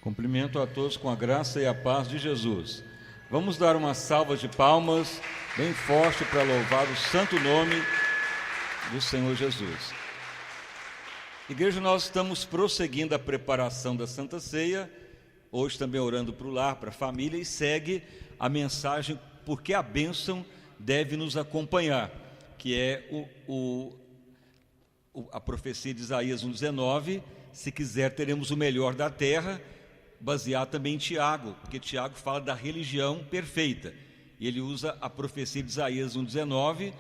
Cumprimento a todos com a graça e a paz de Jesus. Vamos dar uma salva de palmas bem forte para louvar o santo nome do Senhor Jesus. Igreja, nós estamos prosseguindo a preparação da Santa Ceia, hoje também orando para o lar, para a família, e segue a mensagem porque a bênção deve nos acompanhar, que é a profecia de Isaías 1,19, se quiser teremos o melhor da terra, baseado também em Tiago, porque Tiago fala da religião perfeita, e ele usa a profecia de Isaías 1,19,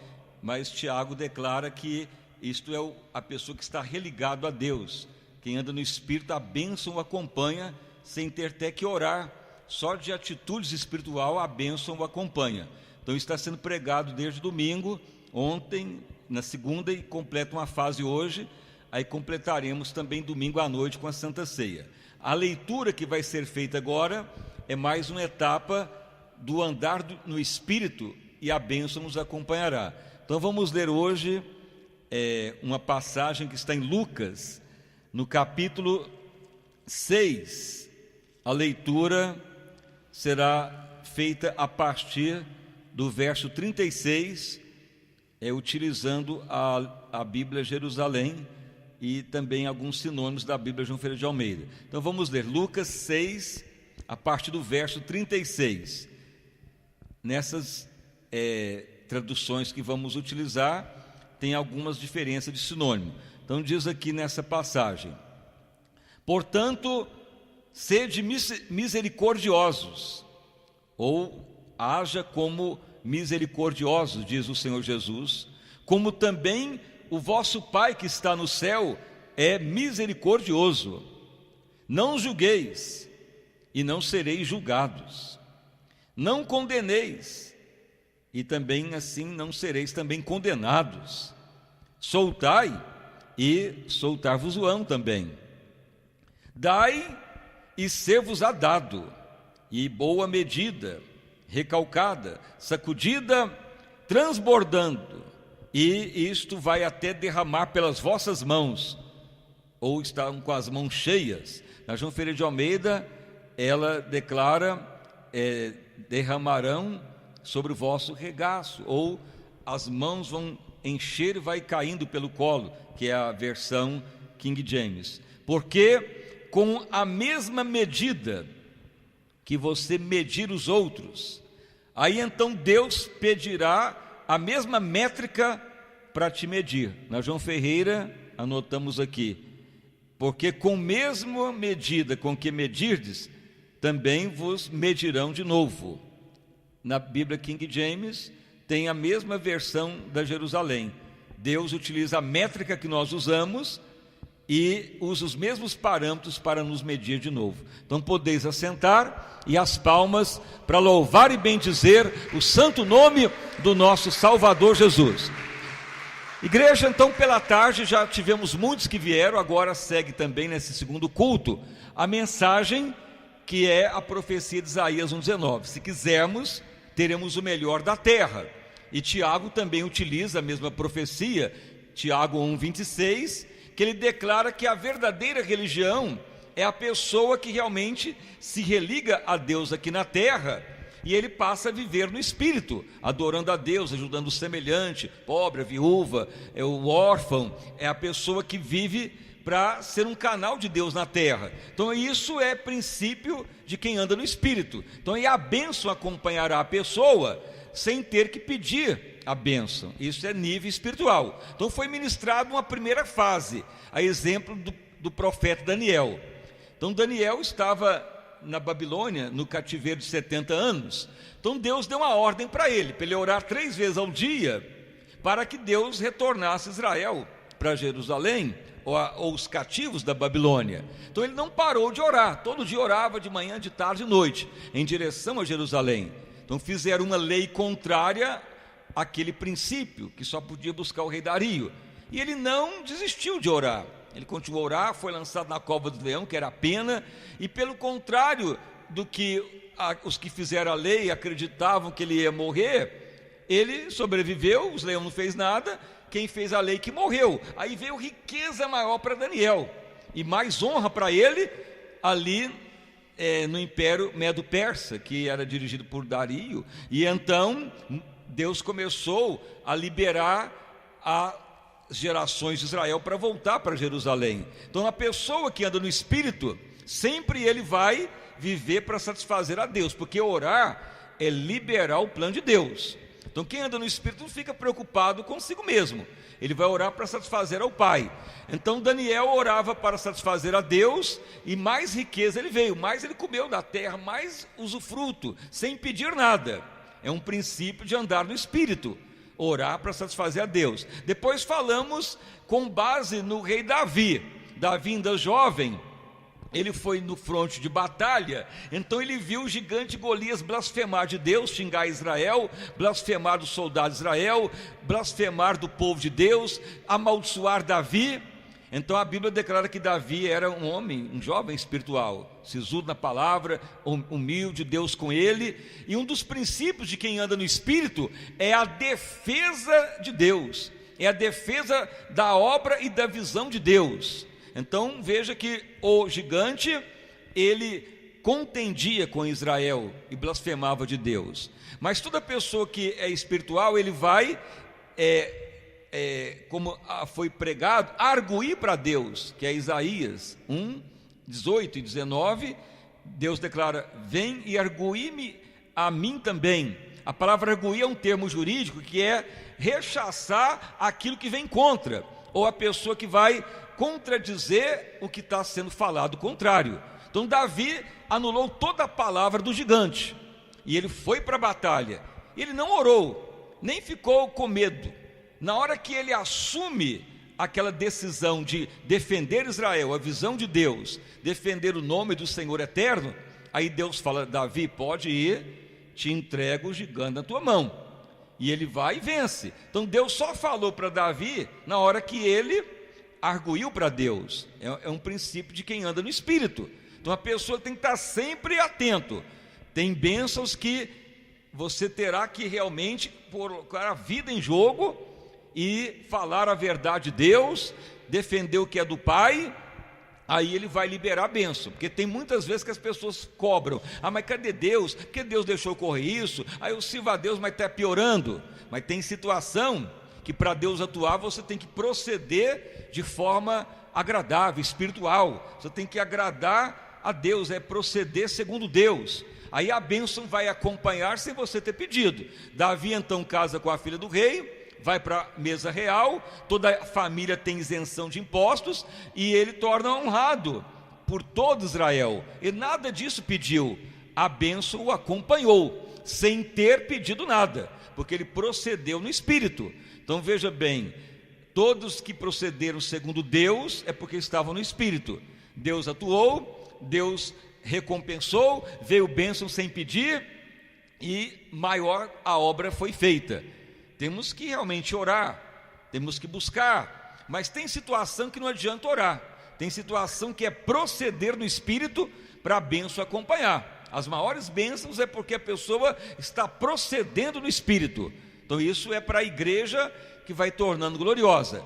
mas Tiago declara que isto é a pessoa que está religado a Deus, quem anda no Espírito, a bênção o acompanha, sem ter até que orar, só de atitudes espiritual a bênção o acompanha. Então está sendo pregado desde domingo, ontem, na segunda, e completa uma fase hoje, aí completaremos também domingo à noite com a Santa Ceia. A leitura que vai ser feita agora é mais uma etapa do andar no Espírito, e a bênção nos acompanhará. Então vamos ler hoje uma passagem que está em Lucas, no capítulo 6. A leitura será feita a partir do verso 36, utilizando a Bíblia Jerusalém e também alguns sinônimos da Bíblia João Ferreira de Almeida. Então vamos ler Lucas 6, a partir do verso 36. Nessas traduções que vamos utilizar, tem algumas diferenças de sinônimo. Então diz aqui nessa passagem: portanto, sede misericordiosos, ou haja como misericordiosos, diz o Senhor Jesus, como também o vosso Pai que está no céu é misericordioso. Não julgueis, e não sereis julgados. Não condeneis, e também assim não sereis também condenados. Soltai, e soltar-vos-ão também. Dai, e ser-vos-á dado, e boa medida, recalcada, sacudida, transbordando, e isto vai até derramar pelas vossas mãos, ou estão com as mãos cheias. Na João Ferreira de Almeida, ela declara, derramarão sobre o vosso regaço, ou as mãos vão encher e vai caindo pelo colo, que é a versão King James. Porque com a mesma medida que você medir os outros, aí então Deus pedirá a mesma métrica para te medir. Na João Ferreira, anotamos aqui: porque com a mesma medida com que medirdes, também vos medirão de novo. Na Bíblia King James, tem a mesma versão da Jerusalém. Deus utiliza a métrica que nós usamos e usa os mesmos parâmetros para nos medir de novo. Então podeis assentar, e as palmas para louvar e bendizer o santo nome do nosso Salvador Jesus. Igreja, então pela tarde já tivemos muitos que vieram, agora segue também nesse segundo culto a mensagem que é a profecia de Isaías 1,19. Se quisermos, teremos o melhor da terra. E Tiago também utiliza a mesma profecia, Tiago 1,26, que ele declara que a verdadeira religião é a pessoa que realmente se religa a Deus aqui na terra, e ele passa a viver no Espírito, adorando a Deus, ajudando o semelhante, pobre, a viúva, o órfão, é a pessoa que vive para ser um canal de Deus na terra. Então isso é princípio de quem anda no Espírito. Então a bênção acompanhará a pessoa sem ter que pedir a bênção. Isso é nível espiritual. Então foi ministrado uma primeira fase, a exemplo do profeta Daniel. Então Daniel estava na Babilônia, no cativeiro de 70 anos. Então Deus deu uma ordem para ele orar 3 vezes ao dia, para que Deus retornasse Israel para Jerusalém, ou os cativos da Babilônia. Então ele não parou de orar, todo dia orava, de manhã, de tarde e de noite, em direção a Jerusalém. Então fizeram uma lei contrária àquele princípio, que só podia buscar o rei Dario, e ele não desistiu de orar. Ele continuou a orar, foi lançado na cova do leão, que era a pena, e pelo contrário do que os que fizeram a lei acreditavam que ele ia morrer, ele sobreviveu, os leões não fez nada, quem fez a lei que morreu. Aí veio riqueza maior para Daniel, e mais honra para ele ali no Império Medo-Persa, que era dirigido por Dario, e então Deus começou a liberar as gerações de Israel para voltar para Jerusalém. Então a pessoa que anda no Espírito, sempre ele vai viver para satisfazer a Deus, porque orar é liberar o plano de Deus. Então quem anda no Espírito não fica preocupado consigo mesmo, ele vai orar para satisfazer ao Pai. Então Daniel orava para satisfazer a Deus, e mais riqueza ele veio, mais ele comeu da terra, mais usufruto, sem pedir nada. É um princípio de andar no Espírito, orar para satisfazer a Deus. Depois falamos com base no rei Davi. Davi ainda jovem, ele foi no fronte de batalha, então ele viu o gigante Golias blasfemar de Deus, xingar Israel, blasfemar dos soldados de Israel, blasfemar do povo de Deus, amaldiçoar Davi. Então a Bíblia declara que Davi era um homem, um jovem espiritual, sisudo na palavra, humilde, Deus com ele. E um dos princípios de quem anda no Espírito é a defesa de Deus, é a defesa da obra e da visão de Deus. Então veja que o gigante, ele contendia com Israel e blasfemava de Deus. Mas toda pessoa que é espiritual, ele vai, como foi pregado, arguir para Deus, que é Isaías 1, 18 e 19, Deus declara: vem e arguir-me a mim também. A palavra arguir é um termo jurídico que é rechaçar aquilo que vem contra, ou a pessoa que vai contradizer o que está sendo falado, o contrário. Então Davi anulou toda a palavra do gigante, e ele foi para a batalha. Ele não orou, nem ficou com medo. Na hora que ele assume aquela decisão de defender Israel, a visão de Deus, defender o nome do Senhor eterno, aí Deus fala: Davi, pode ir, te entrego o gigante na tua mão. E ele vai e vence. Então Deus só falou para Davi na hora que ele arguiu para Deus. É um princípio de quem anda no Espírito. Então a pessoa tem que estar sempre atento. Tem bênçãos que você terá que realmente colocar a vida em jogo e falar a verdade de Deus, defender o que é do Pai. Aí ele vai liberar a bênção, porque tem muitas vezes que as pessoas cobram: ah, mas cadê Deus? Porque Deus deixou correr isso? Aí eu sirvo a Deus, mas está piorando. Mas tem situação que para Deus atuar você tem que proceder de forma agradável, espiritual. Você tem que agradar a Deus, é proceder segundo Deus. Aí a bênção vai acompanhar sem você ter pedido. Davi então casa com a filha do rei, vai para a mesa real, toda a família tem isenção de impostos, e ele torna honrado por todo Israel. E nada disso pediu, a bênção o acompanhou, sem ter pedido nada, porque ele procedeu no Espírito. Então veja bem, todos que procederam segundo Deus é porque estavam no Espírito. Deus atuou, Deus recompensou, veio bênção sem pedir, e maior a obra foi feita. Temos que realmente orar, temos que buscar, mas tem situação que não adianta orar, tem situação que é proceder no Espírito para a bênção acompanhar. As maiores bênçãos é porque a pessoa está procedendo no Espírito. Então isso é para a igreja que vai tornando gloriosa.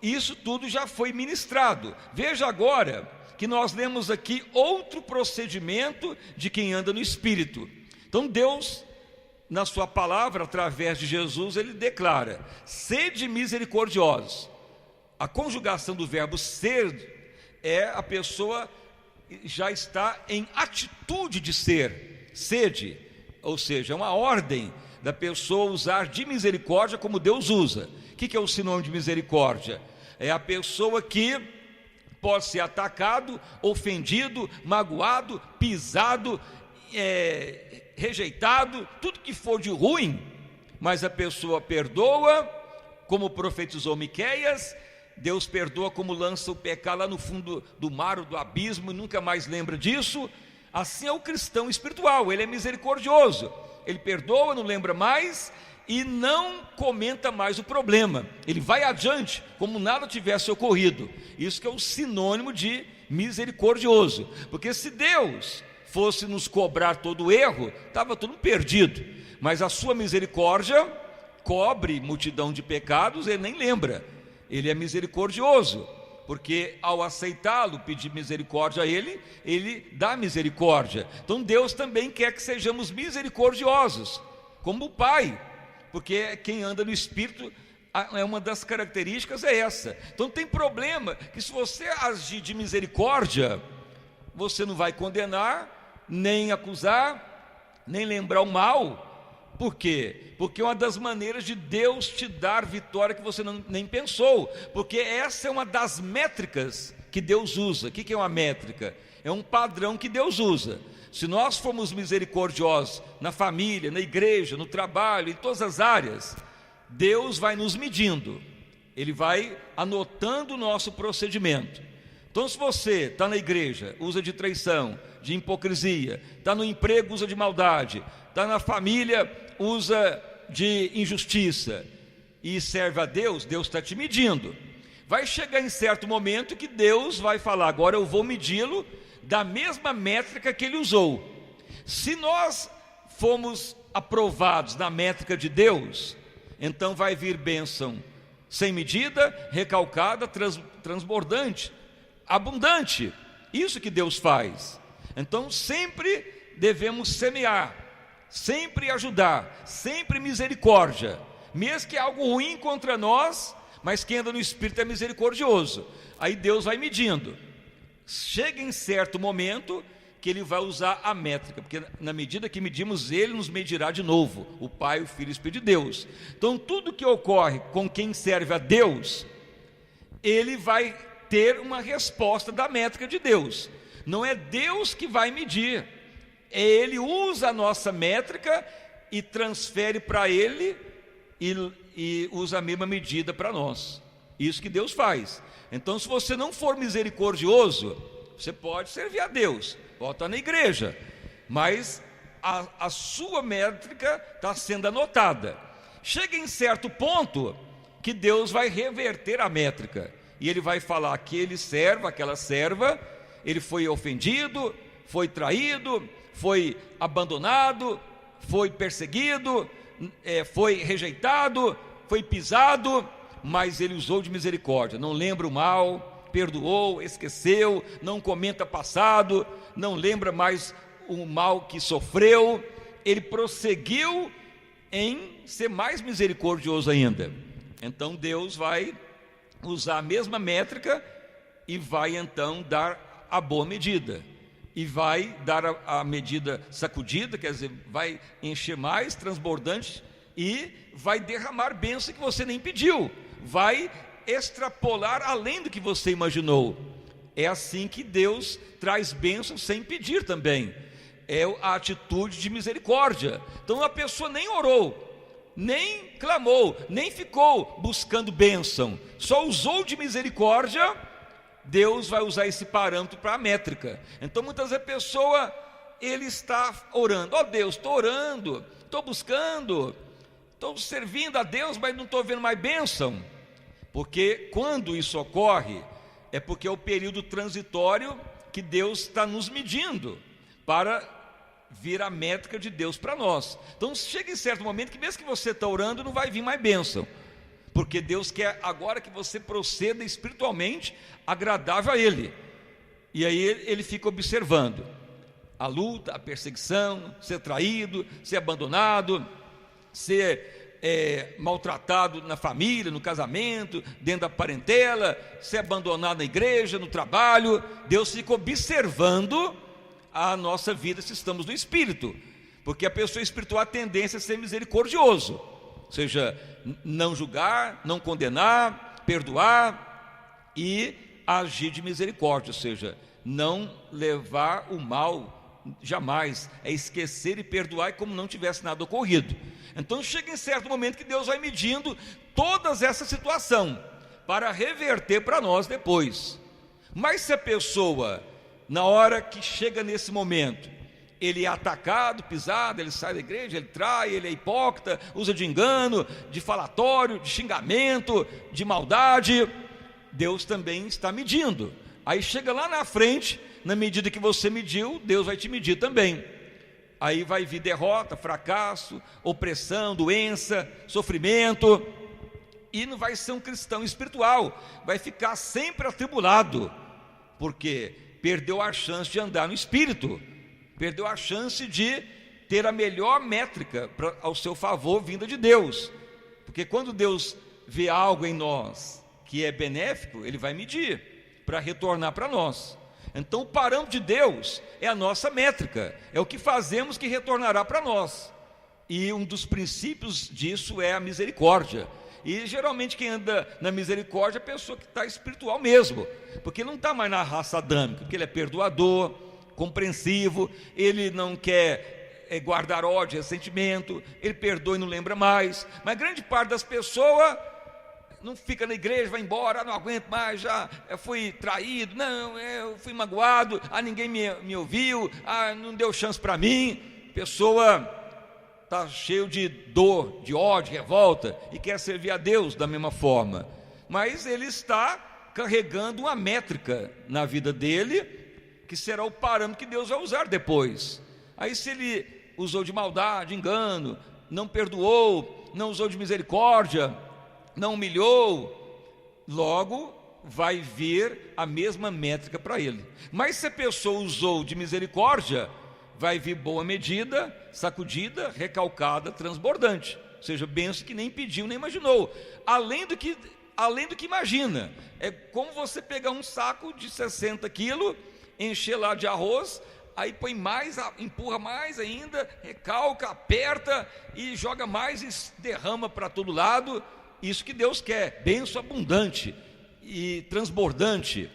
Isso tudo já foi ministrado. Veja agora que nós lemos aqui outro procedimento de quem anda no Espírito. Então Deus, na sua palavra, através de Jesus, ele declara: sede misericordiosos. A conjugação do verbo ser é a pessoa já está em atitude de ser. Sede, ou seja, é uma ordem da pessoa usar de misericórdia como Deus usa. O que é o sinônimo de misericórdia? É a pessoa que pode ser atacado, ofendido, magoado, pisado, rejeitado, tudo que for de ruim, mas a pessoa perdoa, como profetizou Miqueias. Deus perdoa como lança o pecado lá no fundo do mar ou do abismo e nunca mais lembra disso. Assim é o cristão espiritual, ele é misericordioso, ele perdoa, não lembra mais e não comenta mais o problema, ele vai adiante como nada tivesse ocorrido. Isso que é o sinônimo de misericordioso, porque se Deus fosse nos cobrar todo o erro, estava tudo perdido, mas a sua misericórdia cobre multidão de pecados, ele nem lembra, ele é misericordioso. porque ao aceitá-lo, pedir misericórdia a Ele, Ele dá misericórdia. Então Deus também quer que sejamos misericordiosos, como o Pai, porque quem anda no Espírito, uma das características é essa. Então tem problema que se você agir de misericórdia, você não vai condenar, nem acusar, nem lembrar o mal. Por quê? Porque é uma das maneiras de Deus te dar vitória que você nem pensou, porque essa é uma das métricas que Deus usa. O que é uma métrica? É um padrão que Deus usa. Se nós formos misericordiosos na família, na igreja, no trabalho, em todas as áreas, Deus vai nos medindo, Ele vai anotando o nosso procedimento. Então se você está na igreja, usa de traição, de hipocrisia, está no emprego, usa de maldade, está na família, usa de injustiça e serve a Deus, Deus está te medindo. Vai chegar em certo momento que Deus vai falar: agora eu vou medi-lo da mesma métrica que Ele usou. Se nós formos aprovados na métrica de Deus, então vai vir bênção sem medida, recalcada, transbordante, abundante. Isso que Deus faz. Então sempre devemos semear, sempre ajudar, sempre misericórdia, mesmo que é algo ruim contra nós, mas quem anda no Espírito é misericordioso. Aí Deus vai medindo. Chega em certo momento que Ele vai usar a métrica, porque na medida que medimos, Ele nos medirá de novo, o Pai, o Filho e o Espírito de Deus. Então tudo que ocorre com quem serve a Deus, ele vai ter uma resposta da métrica de Deus. Não é Deus que vai medir, Ele usa a nossa métrica e transfere para Ele e usa a mesma medida para nós. Isso que Deus faz. Então se você não for misericordioso, você pode servir a Deus, pode estar na igreja, mas a sua métrica está sendo anotada. Chega em certo ponto que Deus vai reverter a métrica, e Ele vai falar: aquele servo, aquela serva, ele foi ofendido, foi traído, foi abandonado, foi perseguido, foi rejeitado, foi pisado, mas ele usou de misericórdia, não lembra o mal, perdoou, esqueceu, não comenta passado, não lembra mais o mal que sofreu, ele prosseguiu em ser mais misericordioso ainda. Então Deus vai usar a mesma métrica e vai então dar a boa medida, e vai dar a medida sacudida, quer dizer, vai encher mais, transbordante, e vai derramar bênção que você nem pediu, vai extrapolar além do que você imaginou. É assim que Deus traz bênção sem pedir também, é a atitude de misericórdia. Então a pessoa nem orou, nem clamou, nem ficou buscando bênção, só usou de misericórdia. Deus vai usar esse parâmetro para a métrica. Então muitas vezes a pessoa, ele está orando: ó Deus, estou orando, estou buscando, estou servindo a Deus, mas não estou vendo mais bênção. Porque quando isso ocorre, é porque é o período transitório que Deus está nos medindo para vir a métrica de Deus para nós. Então chega em certo momento que mesmo que você está orando, não vai vir mais bênção, porque Deus quer agora que você proceda espiritualmente agradável a Ele. E aí ele fica observando a luta, a perseguição, ser traído, ser abandonado, ser maltratado na família, no casamento, dentro da parentela, ser abandonado na igreja, no trabalho. Deus fica observando a nossa vida se estamos no Espírito, porque a pessoa espiritual, a tendência é ser misericordioso, ou seja, não julgar, não condenar, perdoar e agir de misericórdia, ou seja, não levar o mal jamais, é esquecer e perdoar e como não tivesse nada ocorrido. Então chega em certo momento que Deus vai medindo todas essa situação para reverter para nós depois. Mas se a pessoa, na hora que chega nesse momento, ele é atacado, pisado, ele sai da igreja, ele trai, ele é hipócrita, usa de engano, de falatório, de xingamento, de maldade, Deus também está medindo. Aí chega lá na frente, na medida que você mediu, Deus vai te medir também. Aí vai vir derrota, fracasso, opressão, doença, sofrimento, e não vai ser um cristão espiritual, vai ficar sempre atribulado, porque perdeu a chance de andar no Espírito, perdeu a chance de ter a melhor métrica ao seu favor vinda de Deus, porque quando Deus vê algo em nós que é benéfico, Ele vai medir para retornar para nós. Então o parâmetro de Deus é a nossa métrica, é o que fazemos que retornará para nós, e um dos princípios disso é a misericórdia. E geralmente quem anda na misericórdia é a pessoa que está espiritual mesmo, porque não está mais na raça adâmica, porque ele é perdoador, compreensivo, ele não quer guardar ódio, ressentimento, ele perdoa e não lembra mais. Mas grande parte das pessoas não fica na igreja, vai embora, não aguento mais, já fui traído, não, eu fui magoado, ninguém me ouviu, não deu chance para mim. Pessoa está cheio de dor, de ódio, revolta, e quer servir a Deus da mesma forma, mas ele está carregando uma métrica na vida dele, que será o parâmetro que Deus vai usar depois. Aí se ele usou de maldade, engano, não perdoou, não usou de misericórdia, não humilhou, logo vai vir a mesma métrica para ele. Mas se a pessoa usou de misericórdia, vai vir boa medida, sacudida, recalcada, transbordante, ou seja, bênção que nem pediu, nem imaginou, além do que imagina. É como você pegar um saco de 60 quilos, encher lá de arroz, aí põe mais, empurra mais ainda, recalca, aperta e joga mais e derrama para todo lado. Isso que Deus quer, bênção abundante e transbordante,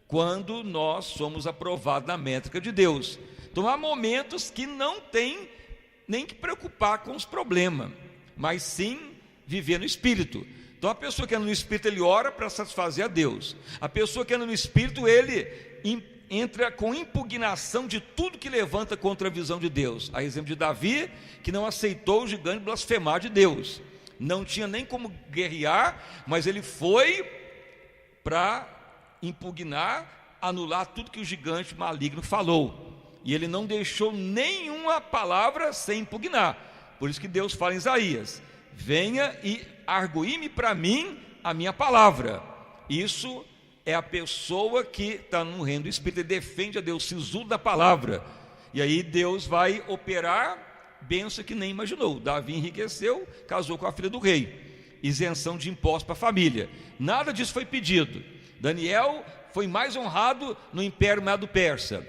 quando nós somos aprovados na métrica de Deus. Então há momentos que não tem nem que preocupar com os problemas, mas sim viver no Espírito. Então a pessoa que anda no Espírito, ele ora para satisfazer a Deus. A pessoa que anda no Espírito, ele entra com impugnação de tudo que levanta contra a visão de Deus. A exemplo de Davi, que não aceitou o gigante blasfemar de Deus, não tinha nem como guerrear, mas ele foi para impugnar, anular tudo que o gigante maligno falou, e ele não deixou nenhuma palavra sem impugnar. Por isso que Deus fala em Isaías: venha e arguí-me para mim a minha palavra. Isso é a pessoa que está no reino do Espírito e defende a Deus, sisudo da palavra, e aí Deus vai operar bênção que nem imaginou. Davi enriqueceu, casou com a filha do rei, isenção de impostos para a família, nada disso foi pedido. Daniel foi mais honrado no império Medo-Persa.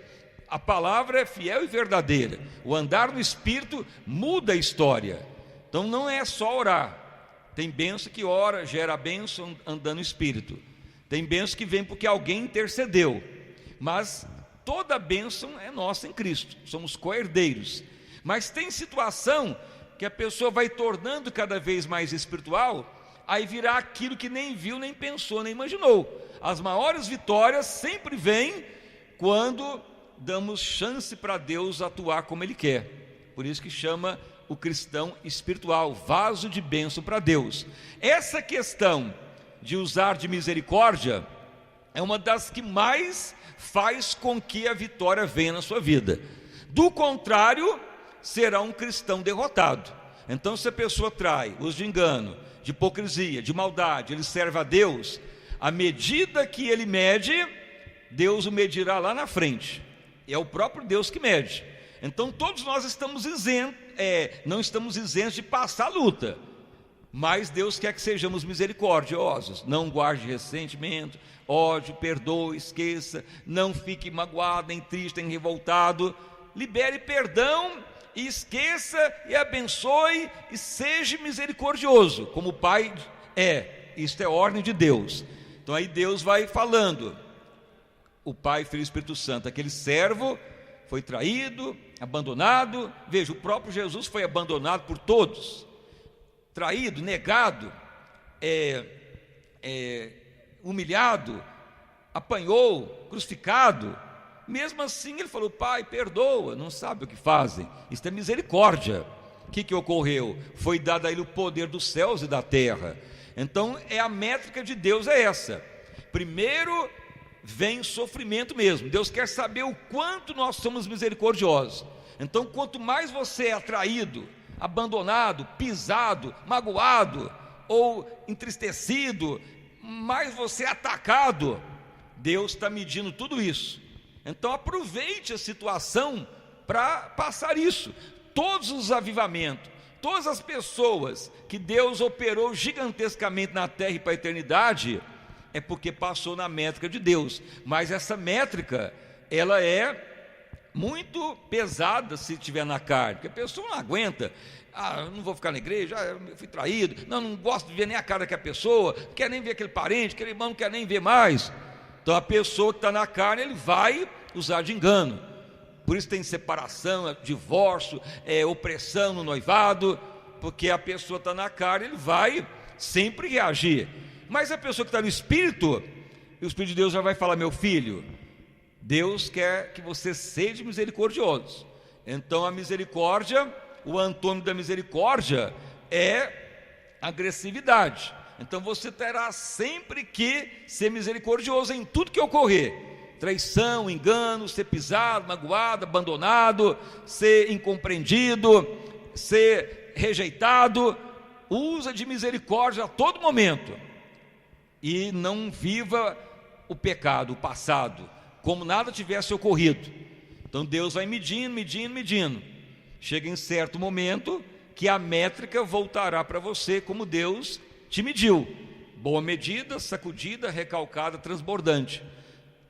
A palavra é fiel e verdadeira. O andar no Espírito muda a história. Então não é só orar. Tem bênção que ora, gera bênção andando no Espírito. Tem bênção que vem porque alguém intercedeu. Mas toda bênção é nossa em Cristo, somos co-herdeiros. Mas tem situação que a pessoa vai tornando cada vez mais espiritual, aí virá aquilo que nem viu, nem pensou, nem imaginou. As maiores vitórias sempre vêm quando damos chance para Deus atuar como Ele quer. Por isso que chama o cristão espiritual, vaso de bênção para Deus. Essa questão de usar de misericórdia é uma das que mais faz com que a vitória venha na sua vida. Do contrário, será um cristão derrotado. Então, se a pessoa trai, usa de engano, de hipocrisia, de maldade, ele serve a Deus, à medida que ele mede, Deus o medirá lá na frente. É o próprio Deus que mede. Então todos nós estamos não estamos isentos de passar a luta, mas Deus quer que sejamos misericordiosos. Não guarde ressentimento, ódio, perdoe, esqueça, não fique magoado, nem triste, nem revoltado. Libere perdão e esqueça e abençoe e seja misericordioso, como o Pai é. Isto é ordem de Deus. Então aí Deus vai falando, o Pai, Filho e Espírito Santo. Aquele servo foi traído, abandonado. Veja, o próprio Jesus foi abandonado por todos, traído, negado, humilhado, apanhou, crucificado. Mesmo assim ele falou: Pai, perdoa, não sabe o que fazem. Isso é misericórdia. O que ocorreu? Foi dado a ele o poder dos céus e da terra. Então a métrica de Deus é essa. Primeiro vem sofrimento mesmo. Deus quer saber o quanto nós somos misericordiosos. Então quanto mais você é atraído, abandonado, pisado, magoado, ou entristecido, mais você é atacado. Deus está medindo tudo isso. Então aproveite a situação para passar isso. Todos os avivamentos, todas as pessoas que Deus operou gigantescamente na terra e para a eternidade, é porque passou na métrica de Deus. Mas essa métrica, ela é muito pesada se estiver na carne, porque a pessoa não aguenta. Eu não vou ficar na igreja, eu fui traído, não gosto de ver nem a cara daquela pessoa, não quer nem ver aquele parente, aquele irmão não quer nem ver mais. Então a pessoa que está na carne, ele vai usar de engano. Por isso tem separação, divórcio, opressão no noivado, porque a pessoa está na carne, ele vai sempre reagir. Mas a pessoa que está no Espírito, o Espírito de Deus já vai falar: meu filho, Deus quer que você seja misericordioso. Então a misericórdia, o antônimo da misericórdia é agressividade. Então você terá sempre que ser misericordioso em tudo que ocorrer: traição, engano, ser pisado, magoado, abandonado, ser incompreendido, ser rejeitado. Usa de misericórdia a todo momento e não viva o pecado, o passado, como nada tivesse ocorrido. Então Deus vai medindo. Chega em certo momento que a métrica voltará para você como Deus te mediu: boa medida, sacudida, recalcada, transbordante.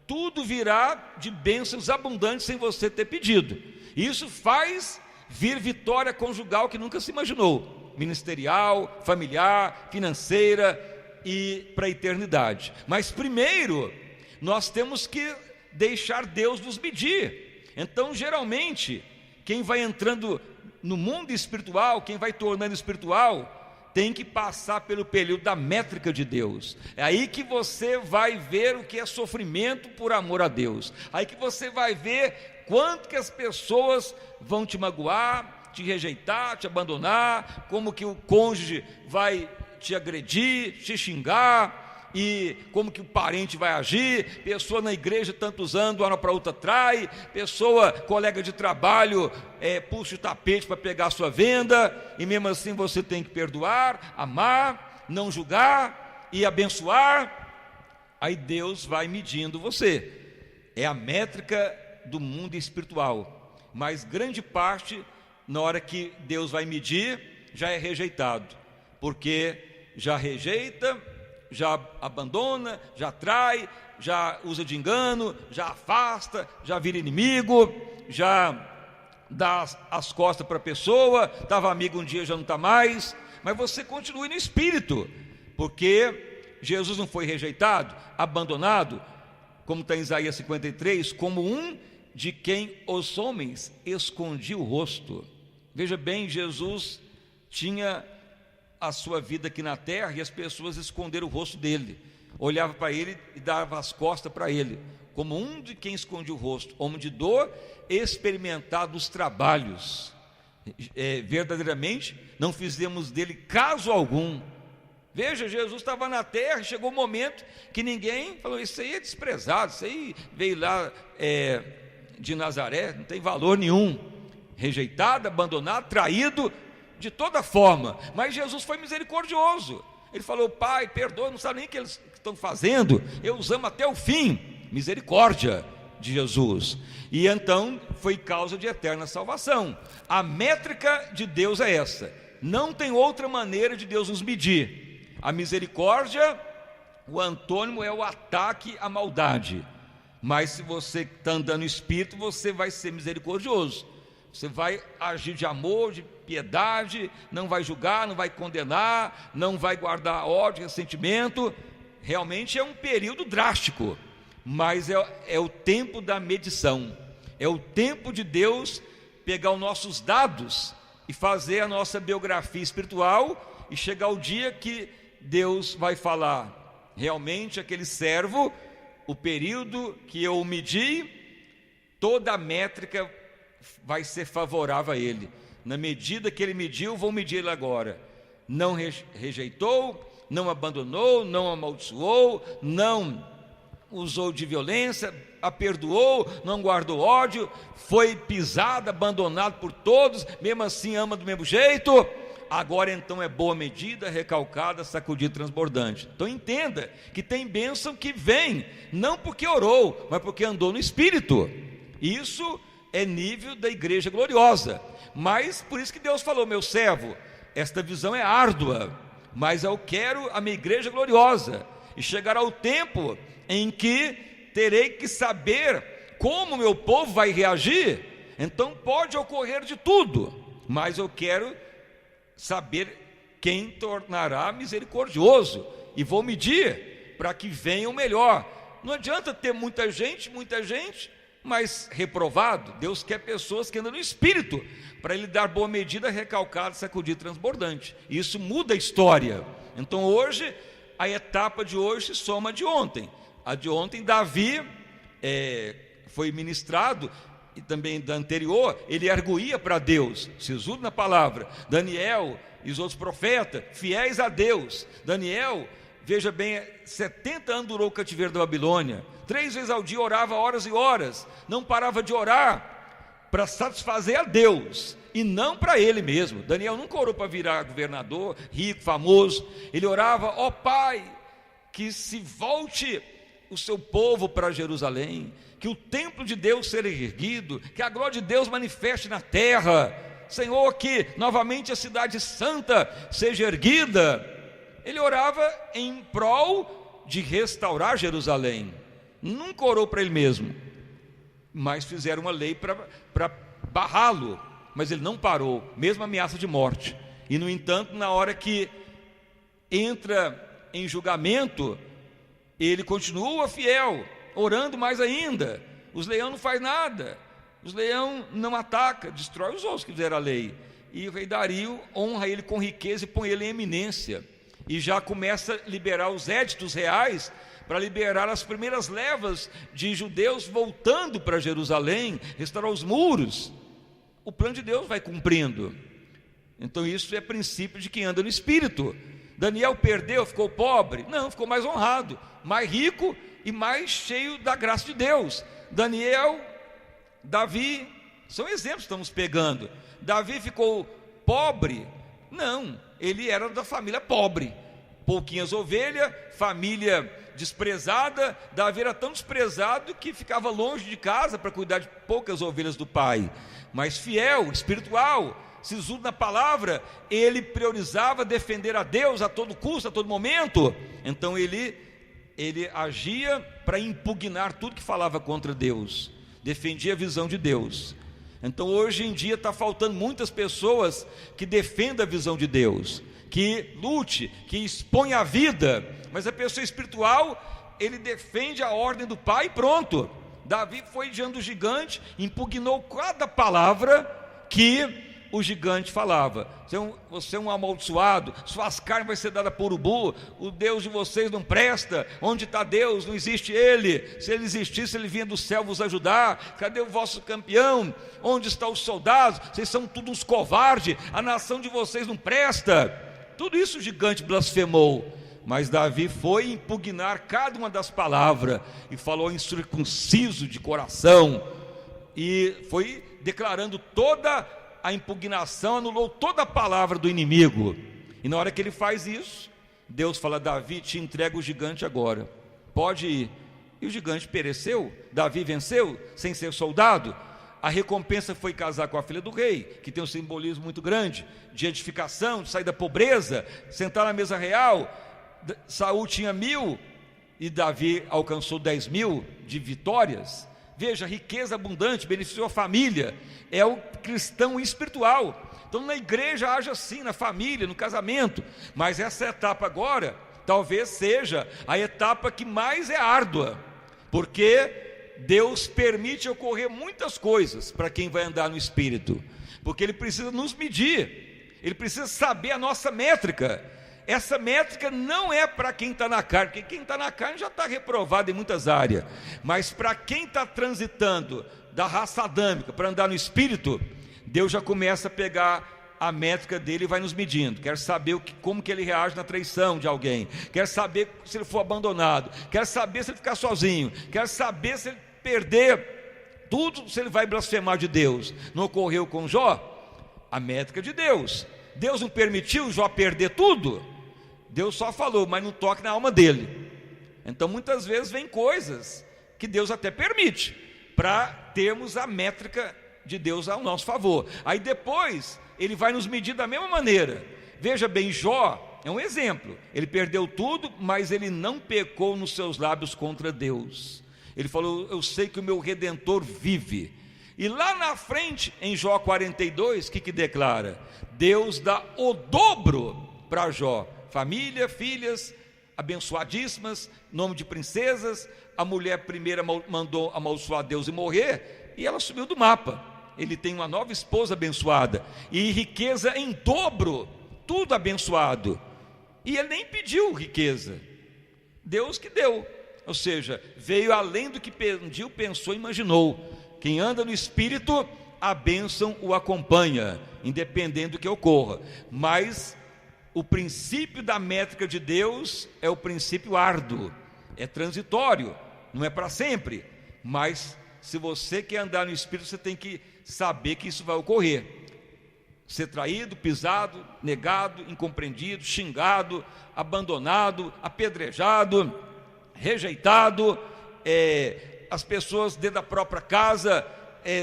Tudo virá de bênçãos abundantes sem você ter pedido. Isso faz vir vitória conjugal que nunca se imaginou, ministerial, familiar, financeira e para a eternidade. Mas primeiro nós temos que deixar Deus nos medir. Então geralmente quem vai entrando no mundo espiritual, quem vai tornando espiritual, tem que passar pelo período da métrica de Deus. É aí que você vai ver o que é sofrimento por amor a Deus. Aí que você vai ver quanto que as pessoas vão te magoar, te rejeitar, te abandonar, como que o cônjuge vai te agredir, te xingar, e como que o parente vai agir. Pessoa na igreja tantos anos, de uma hora para outra trai. Pessoa, colega de trabalho, puxa o tapete para pegar a sua venda, e mesmo assim você tem que perdoar, amar, não julgar e abençoar. Aí Deus vai medindo você. É a métrica do mundo espiritual. Mas grande parte, na hora que Deus vai medir, já é rejeitado, porque já rejeita, já abandona, já trai, já usa de engano, já afasta, já vira inimigo, já dá as costas para a pessoa. Estava amigo um dia, já não está mais. Mas você continue no Espírito, porque Jesus não foi rejeitado, abandonado, como está em Isaías 53, como um de quem os homens escondiam o rosto. Veja bem, Jesus tinha a sua vida aqui na terra e as pessoas esconderam o rosto dele, olhavam para ele e davam as costas para ele, como um de quem esconde o rosto, homem de dor, experimentado os trabalhos. Verdadeiramente não fizemos dele caso algum. Veja, Jesus estava na terra e chegou um momento que ninguém falou: isso aí é desprezado, isso aí veio lá de Nazaré, não tem valor nenhum. Rejeitado, abandonado, traído de toda forma. Mas Jesus foi misericordioso. Ele falou: Pai, perdoa, não sabe nem o que eles estão fazendo, eu os amo até o fim. Misericórdia de Jesus. E então foi causa de eterna salvação. A métrica de Deus é essa. Não tem outra maneira de Deus nos medir. A misericórdia, o antônimo é o ataque à maldade. Mas se você está andando no Espírito, você vai ser misericordioso. Você vai agir de amor, de piedade, não vai julgar, não vai condenar, não vai guardar ódio, ressentimento. Realmente é um período drástico, mas é o tempo da medição. É o tempo de Deus pegar os nossos dados e fazer a nossa biografia espiritual, e chegar o dia que Deus vai falar: realmente aquele servo, o período que eu o medi, toda a métrica vai ser favorável a ele. Na medida que ele mediu, vou medir ele agora. Não rejeitou, não abandonou, não amaldiçoou, não usou de violência, a perdoou, não guardou ódio, foi pisado, abandonado por todos, mesmo assim ama do mesmo jeito. agora então é boa medida, recalcada, sacudida, transbordante. Então entenda que tem bênção que vem, não porque orou, mas porque andou no Espírito. Isso é nível da igreja gloriosa. Mas por isso que Deus falou: meu servo, esta visão é árdua, mas eu quero a minha igreja gloriosa. E chegará o tempo em que terei que saber como meu povo vai reagir. Então pode ocorrer de tudo, mas eu quero saber quem tornará misericordioso, e vou medir para que venha o melhor. Não adianta ter muita gente, mas reprovado. Deus quer pessoas que andam no Espírito, para Ele dar boa medida, recalcada, sacudida, transbordante. Isso muda a história. Então hoje, a etapa de hoje se soma a de ontem. A de ontem, Davi foi ministrado, e também da anterior, ele arguía para Deus, sisudo na palavra. Daniel e os outros profetas, fiéis a Deus. Daniel, veja bem, 70 anos durou o cativeiro da Babilônia. 3 vezes ao dia orava horas e horas, não parava de orar para satisfazer a Deus e não para ele mesmo. Daniel nunca orou para virar governador, rico, famoso. Ele orava: ó Pai, que se volte o seu povo para Jerusalém, que o templo de Deus seja erguido, que a glória de Deus manifeste na terra. Senhor, que novamente a cidade santa seja erguida. Ele orava em prol de restaurar Jerusalém. Nunca orou para ele mesmo, mas fizeram uma lei para barrá-lo, mas ele não parou, mesmo ameaça de morte. E no entanto, na hora que entra em julgamento, ele continua fiel, orando mais ainda. Os leões não fazem nada, os leões não atacam, destrói os outros que fizeram a lei. E o rei Dario honra ele com riqueza e põe ele em eminência, e já começa a liberar os éditos reais, para liberar as primeiras levas de judeus voltando para Jerusalém, restaurar os muros. O plano de Deus vai cumprindo. Então isso é princípio de quem anda no Espírito. Daniel perdeu, ficou pobre? Não, ficou mais honrado, mais rico e mais cheio da graça de Deus. Daniel, Davi, são exemplos que estamos pegando. Davi ficou pobre? Não, ele era da família pobre, pouquinhas ovelhas, família desprezada. Davi era tão desprezado que ficava longe de casa para cuidar de poucas ovelhas do pai, mas fiel, espiritual, sisudo na palavra. Ele priorizava defender a Deus a todo custo, a todo momento. Então ele agia para impugnar tudo que falava contra Deus, defendia a visão de Deus. Então hoje em dia está faltando muitas pessoas que defendam a visão de Deus, que lute, que expõe a vida. Mas a pessoa espiritual, ele defende a ordem do Pai e pronto. Davi foi diante do gigante, impugnou cada palavra que o gigante falava. Você é um amaldiçoado, suas carnes vai ser dada por urubu, o Deus de vocês não presta. Onde está Deus? Não existe Ele. Se Ele existisse, Ele vinha do céu vos ajudar. Cadê o vosso campeão? Onde estão os soldados? Vocês são todos uns covardes, a nação de vocês não presta. Tudo isso o gigante blasfemou. Mas Davi foi impugnar cada uma das palavras e falou incircunciso de coração, e foi declarando toda a impugnação, anulou toda a palavra do inimigo. E na hora que ele faz isso, Deus fala: Davi, te entrega o gigante agora, pode ir. E o gigante pereceu. Davi venceu sem ser soldado. A recompensa foi casar com a filha do rei, que tem um simbolismo muito grande, de edificação, de sair da pobreza, sentar na mesa real. Saul tinha 1000 e Davi alcançou 10.000 de vitórias. Veja, riqueza abundante, beneficiou a família. É o cristão espiritual. Então na igreja age assim, na família, no casamento. Mas essa etapa agora talvez seja a etapa que mais é árdua, porque Deus permite ocorrer muitas coisas para quem vai andar no Espírito, porque Ele precisa nos medir, Ele precisa saber a nossa métrica. Essa métrica não é para quem está na carne, porque quem está na carne já está reprovado em muitas áreas. Mas para quem está transitando da raça adâmica para andar no Espírito, Deus já começa a pegar a métrica dele e vai nos medindo. Quer saber como que ele reage na traição de alguém, quer saber se ele for abandonado, quer saber se ele ficar sozinho, quer saber se ele perder tudo, se ele vai blasfemar de Deus. Não ocorreu com Jó? A métrica de Deus. Deus não permitiu Jó perder tudo? Deus só falou, mas não toque na alma dele. Então muitas vezes vem coisas que Deus até permite, para termos a métrica de Deus ao nosso favor. Aí depois ele vai nos medir da mesma maneira. Veja bem, Jó é um exemplo. Ele perdeu tudo, mas ele não pecou nos seus lábios contra Deus. Ele falou, eu sei que o meu Redentor vive. E lá na frente, em Jó 42, o que declara? Deus dá o dobro para Jó. Família, filhas abençoadíssimas, nome de princesas. A mulher primeira mandou amaldiçoar Deus e morrer, e ela sumiu do mapa. Ele tem uma nova esposa abençoada, e riqueza em dobro, tudo abençoado. E ele nem pediu riqueza, Deus que deu. Ou seja, veio além do que pediu, pensou e imaginou. Quem anda no Espírito, a bênção o acompanha, independente do que ocorra. Mas o princípio da métrica de Deus é o princípio árduo, é transitório, não é para sempre. Mas se você quer andar no Espírito, você tem que saber que isso vai ocorrer. Ser traído, pisado, negado, incompreendido, xingado, abandonado, apedrejado, rejeitado, as pessoas dentro da própria casa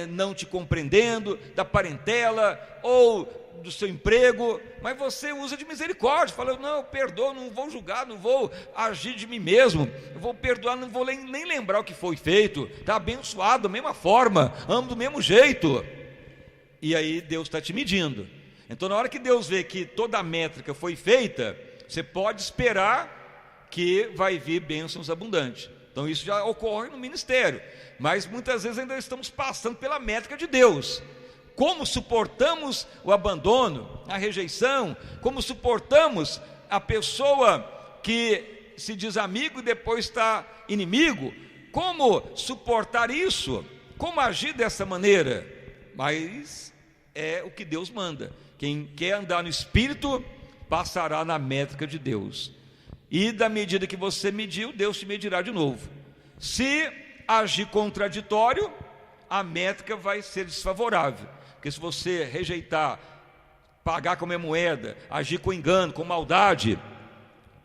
não te compreendendo, da parentela ou do seu emprego, mas você usa de misericórdia, fala, não, eu perdoo, não vou julgar, não vou agir de mim mesmo, eu vou perdoar, não vou nem lembrar o que foi feito, está abençoado da mesma forma, amo do mesmo jeito. E aí Deus está te medindo. Então na hora que Deus vê que toda a métrica foi feita, você pode esperar que vai vir bênçãos abundantes. Então isso já ocorre no ministério, mas muitas vezes ainda estamos passando pela métrica de Deus. Como suportamos o abandono, a rejeição, como suportamos a pessoa que se diz amigo e depois está inimigo, como suportar isso, como agir dessa maneira? Mas é o que Deus manda. Quem quer andar no Espírito, passará na métrica de Deus, e da medida que você mediu, Deus te medirá de novo. Se agir contraditório, a métrica vai ser desfavorável, porque se você rejeitar, pagar com a minha moeda, agir com engano, com maldade,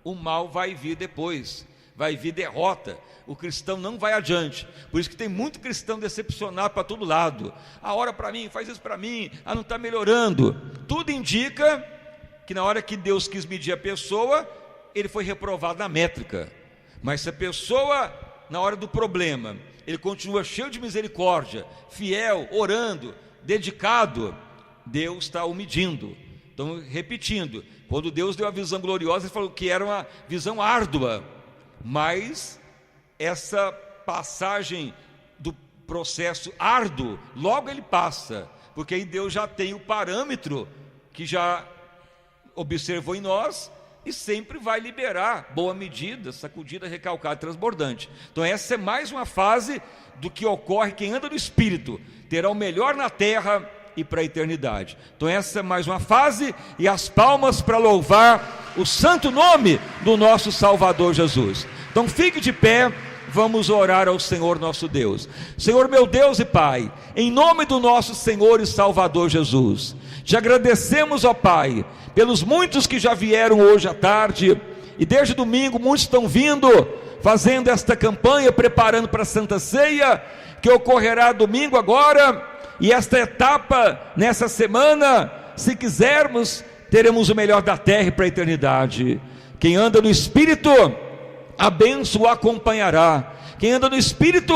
o mal vai vir depois, vai vir derrota, o cristão não vai adiante. Por isso que tem muito cristão decepcionado para todo lado. Ora para mim, faz isso para mim, não está melhorando. Tudo indica que na hora que Deus quis medir a pessoa, ele foi reprovado na métrica. Mas se a pessoa, na hora do problema, ele continua cheio de misericórdia, fiel, orando, dedicado, Deus está o medindo. Então, repetindo, quando Deus deu a visão gloriosa, ele falou que era uma visão árdua, mas essa passagem do processo árduo, logo ele passa, porque aí Deus já tem o parâmetro que já observou em nós, e sempre vai liberar boa medida, sacudida, recalcada, transbordante. Então essa é mais uma fase do que ocorre. Quem anda no Espírito terá o melhor na terra e para a eternidade. Então essa é mais uma fase, e as palmas para louvar o santo nome do nosso Salvador Jesus. Então fique de pé, vamos orar ao Senhor nosso Deus. Senhor meu Deus e Pai, em nome do nosso Senhor e Salvador Jesus, te agradecemos, ó Pai, pelos muitos que já vieram hoje à tarde, e desde domingo muitos estão vindo, fazendo esta campanha, preparando para a Santa Ceia, que ocorrerá domingo agora, e esta etapa nessa semana, se quisermos, teremos o melhor da terra e para a eternidade. Quem anda no Espírito, a bênção o acompanhará. Quem anda no Espírito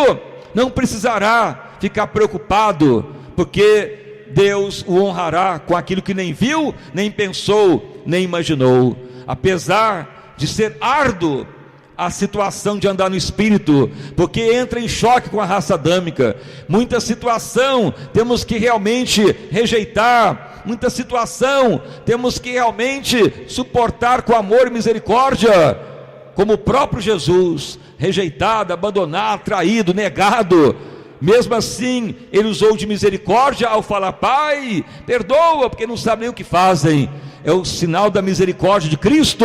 não precisará ficar preocupado, porque Deus o honrará com aquilo que nem viu, nem pensou, nem imaginou. Apesar de ser árduo a situação de andar no Espírito, porque entra em choque com a raça adâmica, muita situação temos que realmente rejeitar, muita situação temos que realmente suportar com amor e misericórdia, como o próprio Jesus, rejeitado, abandonado, traído, negado. Mesmo assim, ele usou de misericórdia ao falar: Pai, perdoa, porque não sabem nem o que fazem. É o sinal da misericórdia de Cristo,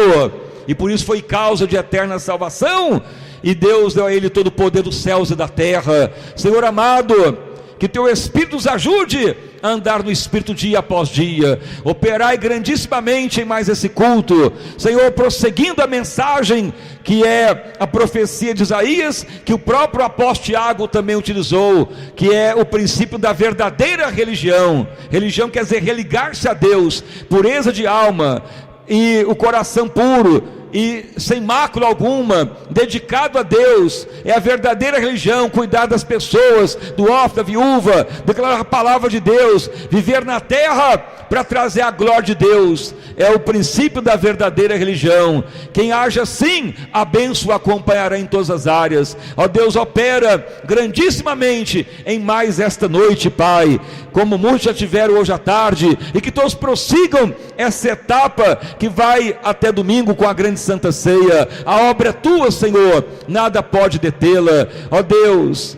e por isso foi causa de eterna salvação, e Deus deu a ele todo o poder dos céus e da terra. Senhor amado, que teu Espírito nos ajude a andar no Espírito dia após dia. Operai grandissamente em mais esse culto, Senhor, prosseguindo a mensagem que é a profecia de Isaías, que o próprio apóstolo Tiago também utilizou, que é o princípio da verdadeira religião. Religião quer dizer religar-se a Deus, pureza de alma e o coração puro e sem mácula alguma, dedicado a Deus. É a verdadeira religião, cuidar das pessoas, do órfão, da viúva, declarar a palavra de Deus, viver na terra para trazer a glória de Deus. É o princípio da verdadeira religião. Quem age assim, a bênção o acompanhará em todas as áreas. Ó Deus, opera grandissimamente em mais esta noite, Pai, como muitos já tiveram hoje à tarde, e que todos prossigam essa etapa que vai até domingo com a grande Santa Ceia. A obra é tua, Senhor, nada pode detê-la. Ó Deus,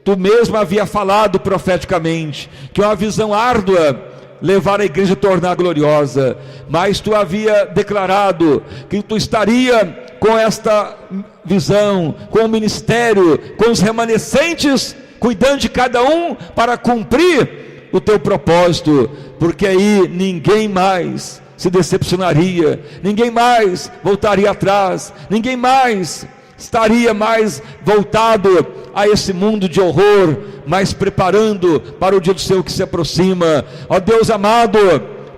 tu mesmo havia falado profeticamente que é uma visão árdua levar a igreja a tornar gloriosa, mas tu havia declarado que tu estaria com esta visão, com o ministério, com os remanescentes, cuidando de cada um para cumprir o teu propósito, porque aí ninguém mais se decepcionaria, ninguém mais voltaria atrás, ninguém mais estaria mais voltado a esse mundo de horror, mas preparando para o dia do Senhor que se aproxima. Ó Deus amado,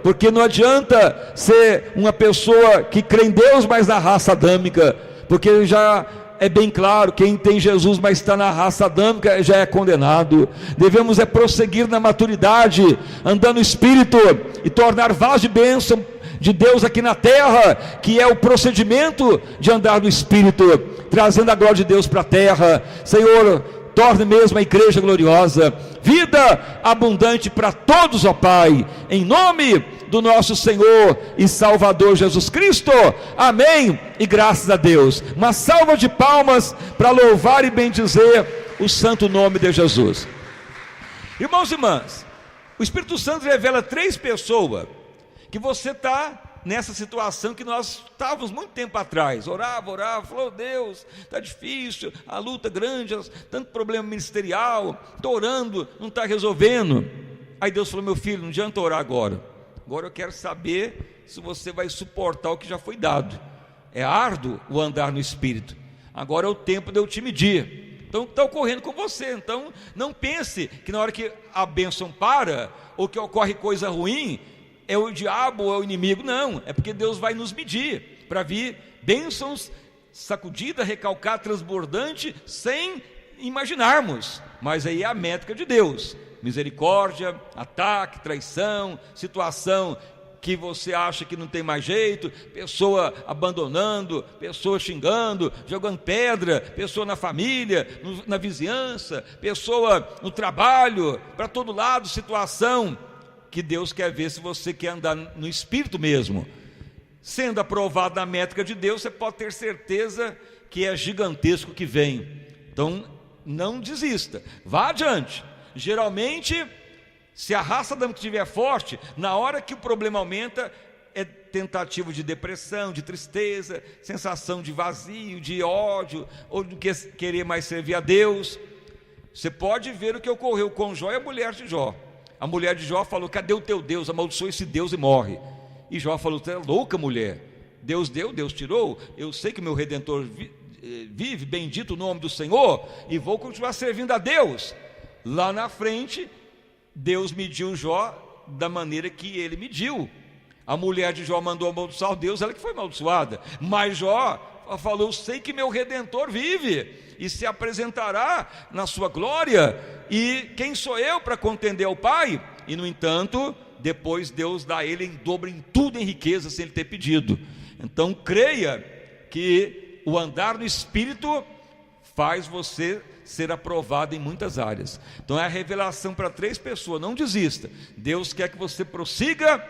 porque não adianta ser uma pessoa que crê em Deus, mas na raça adâmica, porque já é bem claro, quem tem Jesus, mas está na raça adâmica, já é condenado. Devemos prosseguir na maturidade, andando no Espírito, e tornar vaso de bênção de Deus aqui na terra, que é o procedimento de andar no Espírito, trazendo a glória de Deus para a terra. Senhor, torne mesmo a igreja gloriosa, vida abundante para todos, ó Pai, em nome do nosso Senhor e Salvador Jesus Cristo, amém, e graças a Deus. Uma salva de palmas para louvar e bendizer o santo nome de Jesus. Irmãos e irmãs, o Espírito Santo revela 3 pessoas, que você está nessa situação que nós estávamos muito tempo atrás, orava, falou: Deus, está difícil, a luta grande, tanto problema ministerial, estou orando, não está resolvendo. Aí Deus falou: meu filho, não adianta orar agora eu quero saber se você vai suportar o que já foi dado. É árduo o andar no Espírito, agora é o tempo de eu te medir. Então está ocorrendo com você. Então não pense que na hora que a bênção para, ou que ocorre coisa ruim, é o diabo ou é o inimigo. Não, é porque Deus vai nos medir, para vir bênçãos sacudida, recalcada, transbordante, sem imaginarmos. Mas aí é a métrica de Deus: misericórdia, ataque, traição, situação que você acha que não tem mais jeito, pessoa abandonando, pessoa xingando, jogando pedra, pessoa na família, na vizinhança, pessoa no trabalho, para todo lado, situação que Deus quer ver se você quer andar no Espírito mesmo. Sendo aprovado na métrica de Deus, você pode ter certeza que é gigantesco o que vem. Então não desista, vá adiante. Geralmente, se a raça adâmica estiver forte, na hora que o problema aumenta, é tentativa de depressão, de tristeza, sensação de vazio, de ódio, ou de querer mais servir a Deus. Você pode ver o que ocorreu com Jó e a mulher de Jó. A mulher de Jó falou: cadê o teu Deus? Amaldiçoa esse Deus e morre. E Jó falou: você é louca, mulher, Deus deu, Deus tirou, eu sei que meu Redentor vive, bendito o nome do Senhor, e vou continuar servindo a Deus. Lá na frente, Deus mediu Jó da maneira que ele mediu. A mulher de Jó mandou amaldiçoar Deus, ela que foi amaldiçoada. Mas Jó falou: eu sei que meu Redentor vive e se apresentará na sua glória, e quem sou eu para contender ao Pai? E no entanto, depois Deus dá a ele em dobro, em tudo, em riqueza, sem ele ter pedido. Então creia que o andar no Espírito faz você ser aprovado em muitas áreas. Então é a revelação para 3 pessoas. Não desista, Deus quer que você prossiga